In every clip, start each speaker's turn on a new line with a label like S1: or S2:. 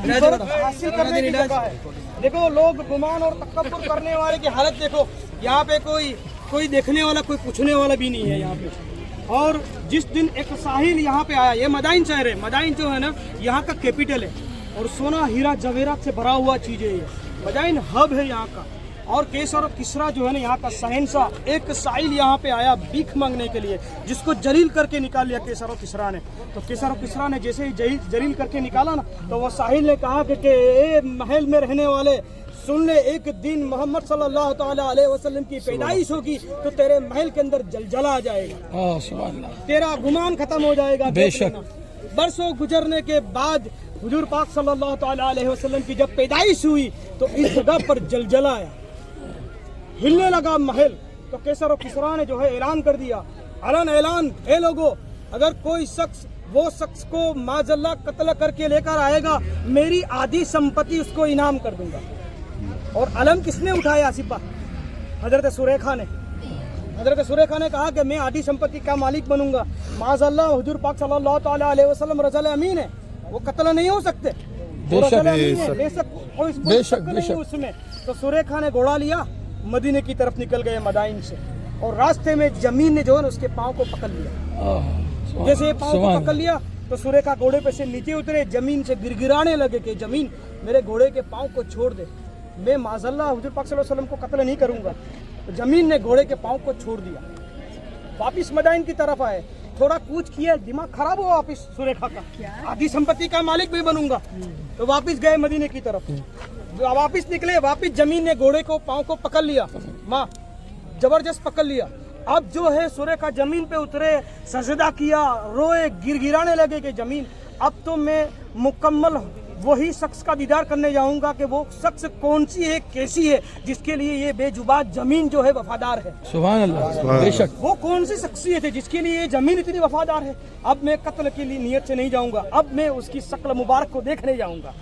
S1: हासिल करने की जगह है। देखो लोग गुमान और तकब्बुर करने वाले की हालत देखो, यहाँ पे कोई देखने वाला, कोई पूछने वाला भी नहीं है यहाँ पे। और जिस दिन एक साहिल यहाँ पे आया, ये मदाइन शहर है, मदाइन जो है ना यहाँ का कैपिटल है और सोना हीरा जवेरात से भरा हुआ चीज है ये। मदाइन हब है यहाँ का। और केसर और किसरा जो है ना यहाँ का शहंशाह, एक साहिल यहाँ पे आया भीख मांगने के लिए, जिसको जलील करके निकाल लिया केसर और किसरा ने। तो केसर और किसरा ने जैसे ही जलील करके निकाला ना, तो वो साहिल ने कहा कि ए महल में रहने वाले सुन ले, एक दिन मोहम्मद सल्लल्लाहु ताला अलैहि वसल्लम की पैदाइश होगी तो तेरे महल के अंदर जलजला आ जाएगा, तेरा गुमान खत्म हो जाएगा। बेशक बरसों गुजरने के बाद हुजूर पाक सल्लल्लाहु ताला अलैहि वसल्लम की जब पैदाइश हुई तो इस जगह पर जलजला आया, हिलने लगा महल। तो केसर और किसरा ने जो है ऐलान कर दिया, ऐलान, ए लोगो, अगर कोई शख्स वो शख्स को माजल्ला कत्ल करके लेकर आएगा, मेरी आधी संपत्ति उसको इनाम कर दूंगा। और अलम किसने उठाया सिपा? हजरत सुरेखा ने। हजरत सुरेखा ने कहा कि मैं आधी संपत्ति का मालिक बनूंगा। माजल्ला हुजूर पाक सल्लल्लाहु ताला अलैहि वसल्लम रजल अमीन है, वो कत्ल नहीं हो सकते, बेशक उसमें। तो सुरेखा ने घोड़ा लिया, मदीने की तरफ निकल गए मदाइन से, और रास्ते में जमीन ने जो है उसके पाँव को पकड़ लिया। जैसे ये पाँव को पकड़ लिया तो सुरेखा घोड़े पे से नीचे उतरे, जमीन से गिड़गिड़ाने लगे कि जमीन मेरे घोड़े के पाँव को छोड़ दे, मैं माजल्ला हुजूर पाक सल्लल्लाहु अलैहि वसल्लम को कत्ल नहीं करूंगा। तो जमीन ने घोड़े के पाँव को छोड़ दिया। वापिस मदाइन की तरफ आए, थोड़ा कूच किया, दिमाग खराब हुआ वापिस सुरेखा का, आधी संपत्ति का मालिक भी बनूंगा। तो वापिस गए मदीने की तरफ, वापिस निकले, वापिस जमीन ने घोड़े को पाँव को पकड़ लिया, माँ जबरदस्त पकड़ लिया। अब जो है सुरेखा जमीन पे उतरे, सजदा किया, रोए, गिड़गिड़ाने लगे कि जमीन अब तो मैं मुकम्मल वही शख्स का दीदार करने जाऊंगा कि वो शख्स कौन सी है, कैसी है, जिसके लिए ये बेजुबान जमीन जो है वफादार है। सुभान अल्लाह, बेशक वो कौन सी शख्सियत है जिसके लिए ये जमीन इतनी वफादार है। अब मैं कत्ल की नीयत से नहीं जाऊंगा, अब मैं उसकी शक्ल मुबारक को देखने जाऊंगा।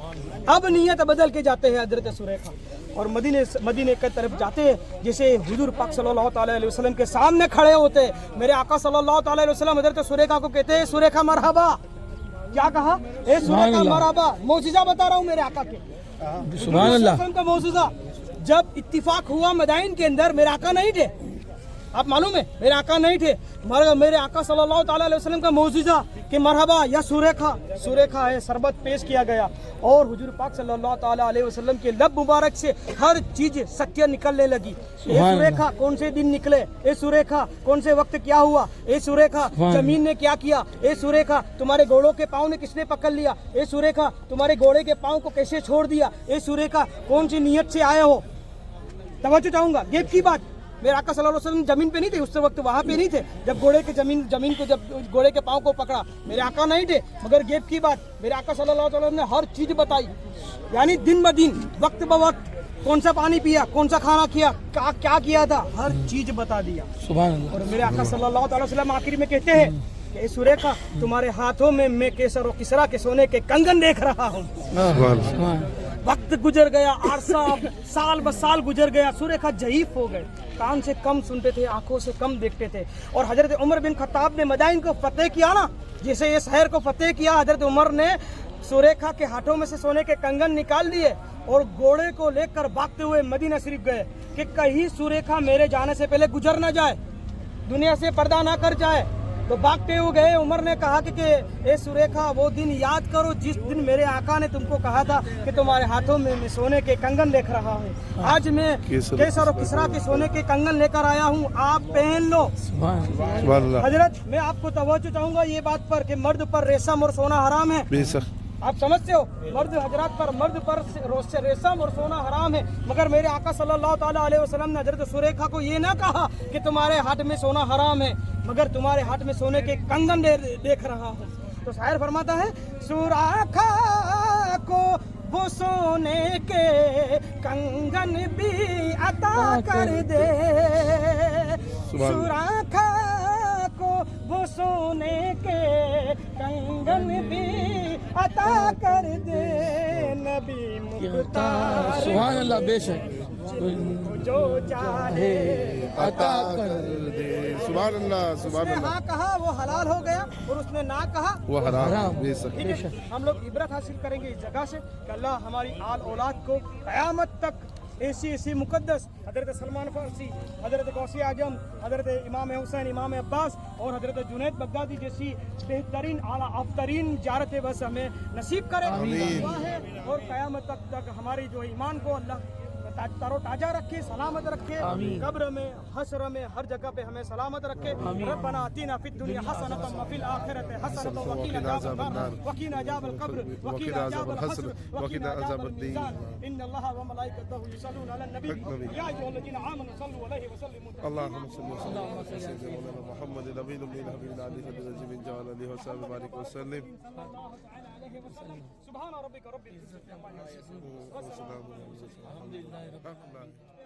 S1: अब नीयत बदल के जाते हैं हजरत सुरेखा और मदीने की तरफ जाते हैं। जैसे हुजूर पाक सल्लल्लाहु ताला अलैहि वसल्लम के सामने खड़े होते, मेरे आका सल्लल्लाहु ताला अलैहि वसल्लम हजरत सुरेखा को कहते हैं, सुरेखा मरहबा। क्या कहा? ए सुरेखा मरहबा, मौजिज़ा बता रहा हूँ मेरे आका के, सुभान अल्लाह का मौजिज़ा। जब इत्तिफाक हुआ मदाइन के अंदर, मेरे आका नहीं थे, आप मालूम है मेरे आका नहीं थे, मेरे आका सल्लल्लाहु ताला अलैहि वसल्लम का मौजिज़ा कि मरहबा या सुरेखा है, शरबत पेश किया गया और हुजूर पाक सल्लल्लाहु ताला अलैहि वसल्लम के लब मुबारक से हर चीज सत्य निकलने लगी। ए सुरेखा कौन से दिन निकले, ए सुरेखा कौन से वक्त क्या हुआ, ए सुरेखा जमीन ने क्या किया, ए सुरेखा तुम्हारे घोड़ों के पाँव ने किसने पकड़ लिया, ए सुरेखा तुम्हारे घोड़े के पाँव को कैसे छोड़ दिया, ए सुरेखा कौन सी नीयत से आए हो। तवज्जो चाहूंगा, गेब की बात, मेरे आका सल्लल्लाहु अलैहि वसल्लम जमीन पे नहीं थे, उस वक्त वहाँ पे नहीं थे जब घोड़े के जमीन को जब घोड़े के पाँव को पकड़ा, मेरे आका नहीं थे। मगर गेब की बात, मेरे आका सल्लल्लाहु अलैहि वसल्लम ने हर चीज बताई, यानी दिन ब दिन, वक्त ब वक्त, कौन सा पानी पिया, कौन सा खाना किया, क्या किया था, हर चीज बता दिया। सुभान अल्लाह। और मेरे आका सल्लल्लाहु अलैहि वसल्लम आखिर में कहते हैं कि सुरेखा तुम्हारे हाथों में मैं केसर और किसरा के सोने के कंगन देख रहा हूँ। वक्त गुजर गया, साल ब साल गुजर गया, सुरेखा ज़ईफ हो गए, कान से कम सुनते थे, आंखों से कम देखते थे। और हजरत उमर बिन खत्ताब ने मदाइन को फतेह किया ना, जैसे ये शहर को फतेह किया, हजरत उमर ने सुरेखा के हाथों में से सोने के कंगन निकाल दिए और घोड़े को लेकर भागते हुए मदीना शरीफ गए कि कहीं सुरेखा मेरे जाने से पहले गुजर ना जाए, दुनिया से पर्दा ना कर जाए। तो भागते हुए गए, उमर ने कहा कि ए सुरेखा वो दिन याद करो जिस दिन मेरे आका ने तुमको कहा था कि तुम्हारे हाथों में मैं सोने के कंगन देख रहा हूँ। आज मैं केसर और किसरा के सोने के कंगन लेकर आया हूँ, आप पहन लो। हजरत मैं आपको तवज्जो चाहूंगा ये बात पर कि मर्द पर रेशम और सोना हराम है, आप समझते हो, मर्द पर रेशम और सोना हराम है। मगर मेरे आका सल्लल्लाहु ताला अलैहि वसल्लम ने हजरत सुरेखा को ये ना कहा कि तुम्हारे हाथ में सोना हराम है, मगर तुम्हारे हाथ में सोने के कंगन देख रहा हूँ। तो शायर फरमाता है, सुरेखा को वो सोने के कंगन भी अता कर दे, सुरेखा को वो सोने के कंगन भी अता कर दे, नबी मुख्तार। सुभान अल्लाह, बेशक। जो चाहे
S2: عطا کر دے. سبحان اللہ سبحان
S1: उसने
S2: اللہ.
S1: हाँ کہا وہ حلال ہو گیا اور اس نے نہ کہا
S2: وہ حرام بے شک.
S1: ٹھیک ہے. ہم لوگ عبرت حاصل کریں گے اس جگہ سے کہ اللہ ہماری آل اولاد کو قیامت تک ایسی مقدس حضرت سلمان فارسی، حضرت غوثی اعظم، حضرت امام حسین، امام عباس اور حضرت جنید بغدادی جیسی بہترین اعلیٰ افضلین زیارت بس ہمیں نصیب کرے. دعا ہے اور قیامت تک ہماری جو ایمان کو اللہ تر و تازہ رکھے، سلامت رکھے، قبر میں حشر میں ہر جگہ پہ ہمیں سلامت رکھے. ربنا آتنا فی الدنیا حسنۃ وفی الآخرۃ حسنۃ وقنا عذاب النار وقنا عذاب القبر وقنا عذاب الحشر وقنا عذاب المیزان. ان اللہ وملائکتہ یصلون علی النبی یا ایھا الذین آمنوا صلوا علیہ وسلموا تسلیما.
S2: اللهم صل وسلم على سيدنا محمد النبي الأمي الحبيب العلي الذي من جعل عليه وسلم وبارك وسلم.
S1: سبحان ربک رب العزة عما یصفون
S2: والسلام على المرسلين. الحمد لله رب العالمين.